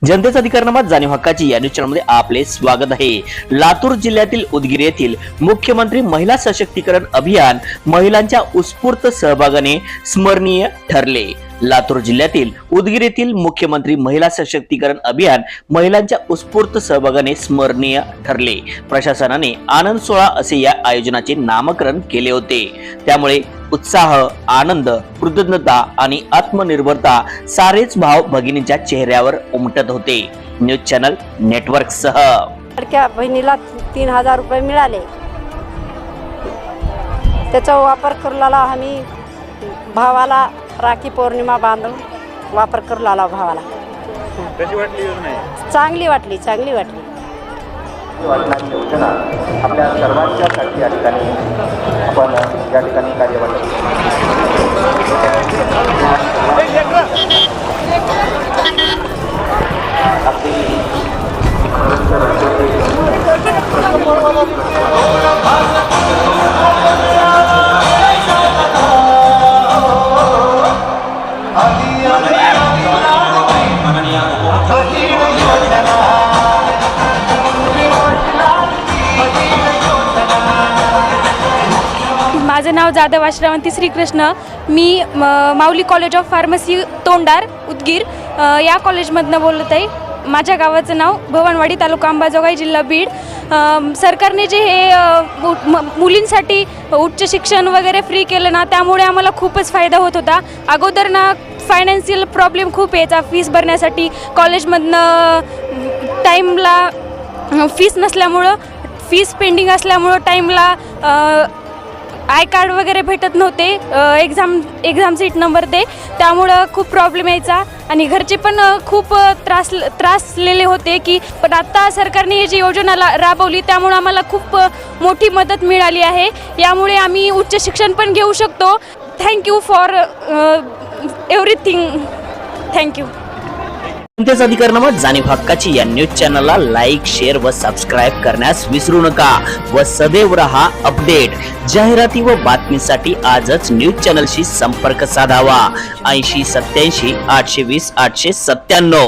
जनतेचा अधिकारनामात जाणीव हक्काची या न्यूज चॅनलमध्ये आपले स्वागत आहे। लातूर जिल्ह्यातील उदगीर येथील मुख्यमंत्री महिला सशक्तीकरण अभियान महिलांच्या उत्स्फूर्त सहभागाने स्मरणीय ठरले। लातूर जिल्ह्यातील उदगीर येथील मुख्यमंत्री महिला सशक्तीकरण अभियान महिलांच्या उत्स्फूर्त सहभागाने स्मरणीय ठरले। प्रशासनाने आनंद सोहळा असे या आयोजनाचे नामकरण केले होते। त्यामुळे उत्साह, आनंद, कृतज्ञता आणि आत्मनिर्भरता सारेच भाव भगिनींच्या चेहऱ्यावर उमटत होते। न्यूज चॅनल नेटवर्क सह लाडक्या बहिणीला 3000 रुपये मिळाले। त्याचा वापर करू लागला आम्ही भावाला राखी पौर्णिमा बांधून वापर करू लागला भावाला। कशी वाटली योजना? चांगली वाटली योजना आपल्या सर्वांच्यासाठी या ठिकाणी आपण या ठिकाणी कार्यवाही माझे नाव जाधव आश्रवंती श्रीकृष्ण। मी माऊली कॉलेज ऑफ फार्मसी तोंडार उदगीर या कॉलेजमधनं बोलत आहे। माझ्या गावाचं नाव भवनवाडी, तालुका अंबाजोगाई, जिल्हा बीड। सरकारने जे हे मुलींसाठी उच्च शिक्षण वगैरे फ्री केलं ना, त्यामुळे आम्हाला खूपच फायदा होत होता। अगोदर ना फायनान्शियल प्रॉब्लेम खूप यायचा फीस भरण्यासाठी। कॉलेजमधनं टाईमला फीस नसल्यामुळं, फीस पेंडिंग असल्यामुळं टाईमला आय कार्ड वगैरे भेटत नव्हते, एक्झाम सीट नंबर ते, त्यामुळं खूप प्रॉब्लेम यायचा आणि घरचे पण खूप त्रासलेले होते की। पण आता सरकारने ही जी योजना राबवली त्यामुळे आम्हाला खूप मोठी मदत मिळाली आहे। यामुळे आम्ही उच्च शिक्षण पण घेऊ शकतो। Thank you for everything, thank you. जनतेचा अधिकारनामात जाणीव हक्काची या न्यूज चॅनलला लाईक, शेअर व सबस्क्राईब करण्यास विसरू नका व सदैव रहा अपडेट। जाहिराती व बातमीसाठी आजच न्यूज चॅनलशी संपर्क साधावा। 80 87 820 897।